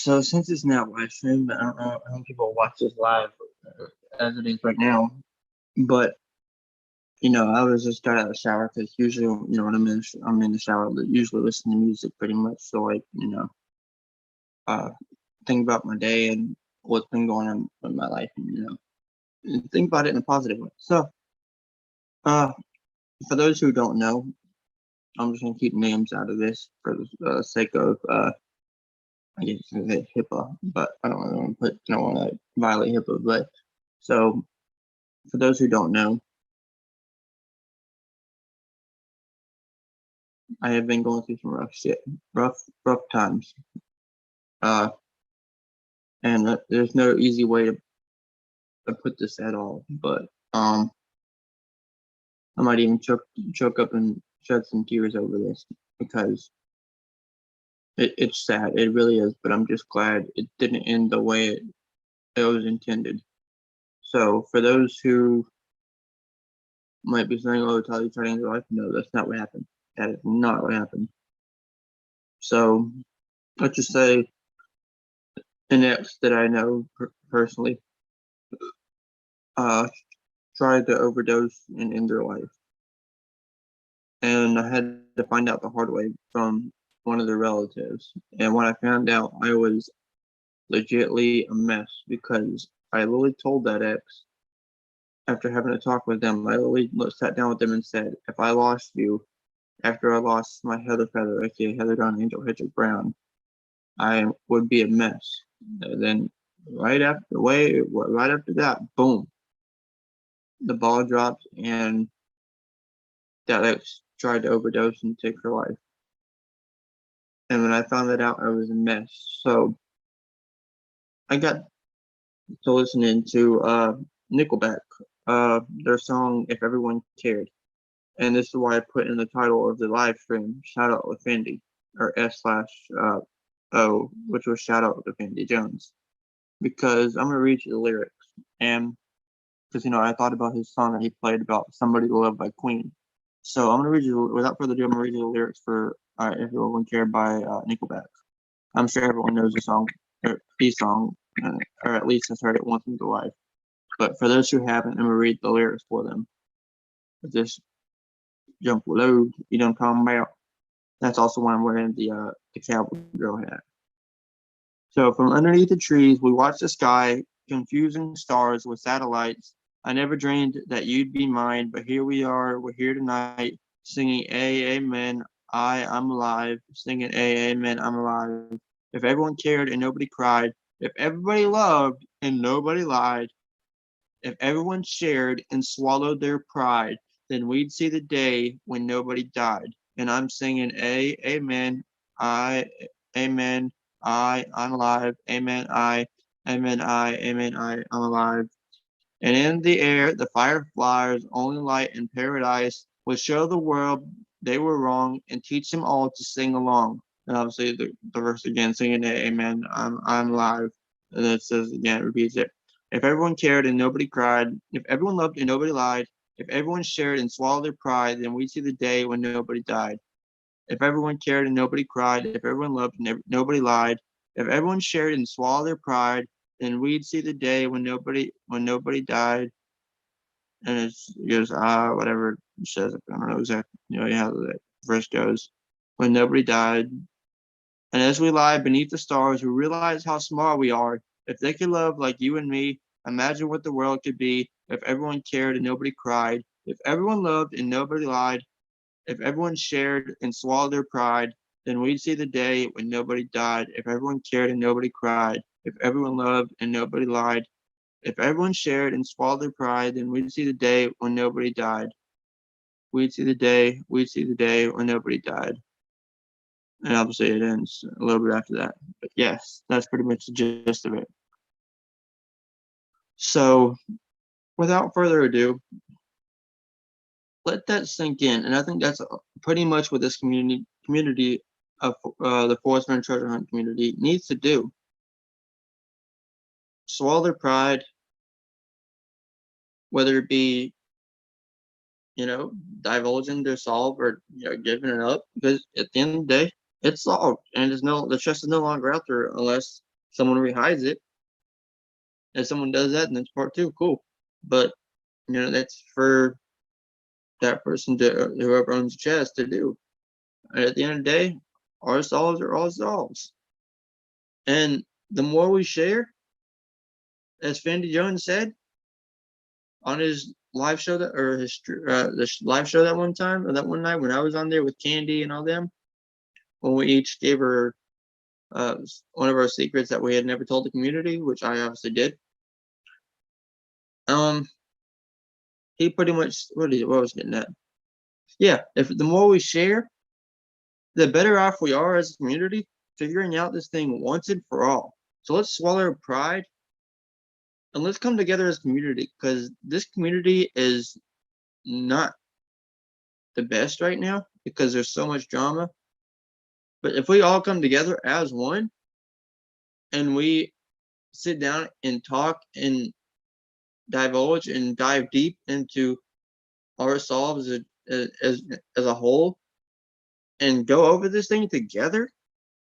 So since it's not live stream, I don't know how many people watch this live as it is right now. But I was just got out of the shower because usually, when I'm in the shower, I usually listen to music pretty much. So like, uh, think about my day and what's been going on in my life, and and think about it in a positive way. So, uh, for those who don't know, I'm just gonna keep names out of this for the sake of I guess you could say HIPAA, but I don't really want to I don't want to violate HIPAA. But so for those who don't know, I have been going through some rough shit, rough times. Uh, and there's no easy way to put this at all. But I might even choke up and shed some tears over this because it's sad. It really is. But I'm just glad it didn't end the way it was intended. So for those who might be saying, "Oh, Tyler tried to end your life," no, that's not what happened. That is not what happened. So let's just say an ex that I know personally uh, tried to overdose and end their life. And I had to find out the hard way from one of their relatives. And when I found out, I was legitly a mess because I literally told that ex after having a talk with them. I literally sat down with them and said, if I lost you after I lost my Heather Feather, aka Heather Dawn Angel Hedrick Brown, I would be a mess. And then right after that, boom, the ball dropped and that ex tried to overdose and take her life. And when I found that out, I was a mess. So I got to listening to Nickelback, their song "If Everyone Cared," and this is why I put in the title of the live stream, "Shout Out to FENNDY," or S/O, which was "Shout Out to FENNDY Jones," because I'm gonna read you the lyrics, and because I thought about his song that he played about "Somebody to Love" by Queen. So I'm gonna read you, without further ado, I'm gonna read you the lyrics for "If Everyone Cared" by Nickelback. I'm sure everyone knows the song, or the song, or at least has heard it once in their life. But for those who haven't, I'm gonna read the lyrics for them. Just jump load, you don't come about. That's also why I'm wearing the cowboy girl hat. So from underneath the trees, we watch the sky, confusing stars with satellites. I never dreamed that you'd be mine, but here we are. We're here tonight, singing "A Amen." I'm alive, singing "A Amen." I'm alive. If everyone cared and nobody cried, if everybody loved and nobody lied, if everyone shared and swallowed their pride, then we'd see the day when nobody died. And I'm singing amen, I, amen, I'm alive, amen, amen, amen, I'm alive. And in the air, the fireflies, only light in paradise, would show the world they were wrong and teach them all to sing along. And obviously the verse again, singing amen, I'm alive. And then it says again, it repeats it. If everyone cared and nobody cried, if everyone loved and nobody lied, if everyone shared and swallowed their pride, then we'd see the day when nobody died. If everyone cared and nobody cried, if everyone loved and nobody lied, if everyone shared and swallowed their pride, then we'd see the day when nobody died. And it goes whatever it says. I don't know exactly how that verse goes. When nobody died, and as we lie beneath the stars, we realize how small we are. If they could love like you and me, imagine what the world could be if everyone cared and nobody cried, if everyone loved and nobody lied, if everyone shared and swallowed their pride, then we'd see the day when nobody died. If everyone cared and nobody cried, if everyone loved and nobody lied, if everyone shared and swallowed their pride, then we'd see the day when nobody died. We'd see the day when nobody died. And obviously it ends a little bit after that. But yes, that's pretty much the gist of it. So without further ado, let that sink in. And I think that's pretty much what this community of the Forest Man Treasure Hunt community needs to do. Swallow their pride, whether it be divulging their solve or giving it up, because at the end of the day, it's solved and the chest is no longer out there unless someone rehides it. If someone does that, then it's part two, cool. But that's for that person to whoever owns the chest to do. And at the end of the day, our solves are our solves. And the more we share, as Fendi Jones said on his live show live show that one time, or that one night when I was on there with Candy and all them, when we each gave her one of our secrets that we had never told the community, which I obviously did. He pretty much what was getting at? Yeah, if the more we share, the better off we are as a community figuring out this thing once and for all. So let's swallow our pride and let's come together as a community, because this community is not the best right now because there's so much drama. But if we all come together as one and we sit down and talk and divulge and dive deep into ourselves as a whole and go over this thing together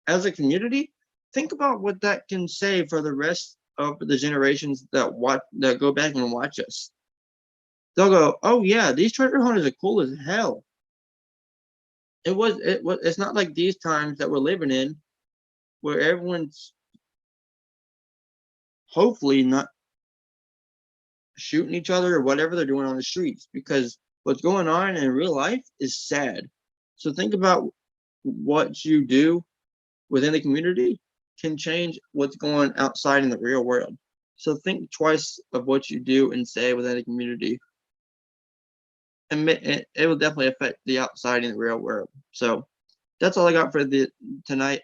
as a community, think about what that can say for the rest of the generations that go back and watch us. They'll go, oh yeah, these treasure hunters are cool as hell. It's not like these times that we're living in where everyone's hopefully not shooting each other or whatever they're doing on the streets, because what's going on in real life is sad. So think about what you do within the community can change what's going outside in the real world. So think twice of what you do and say within a community, and it will definitely affect the outside in the real world. So that's all I got for tonight.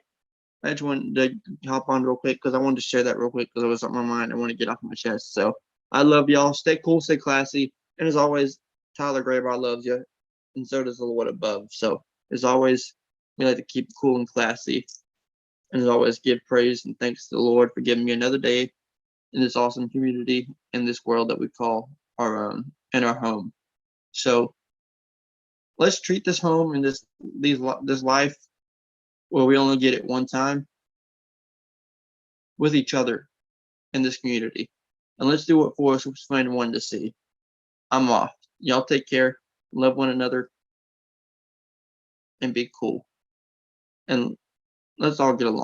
I just wanted to hop on real quick because I wanted to share that real quick because it was on my mind. I want to get off my chest. So I love y'all. Stay cool, stay classy, and as always, Tyler Graybar loves you, and so does the Lord above. So as always, we like to keep cool and classy, and as always, give praise and thanks to the Lord for giving me another day in this awesome community, in this world that we call our own and our home. So let's treat this home and this life where we only get it one time with each other in this community. And let's do what Forrest was wanted to see. I'm off. Y'all take care, love one another, and be cool. And let's all get along.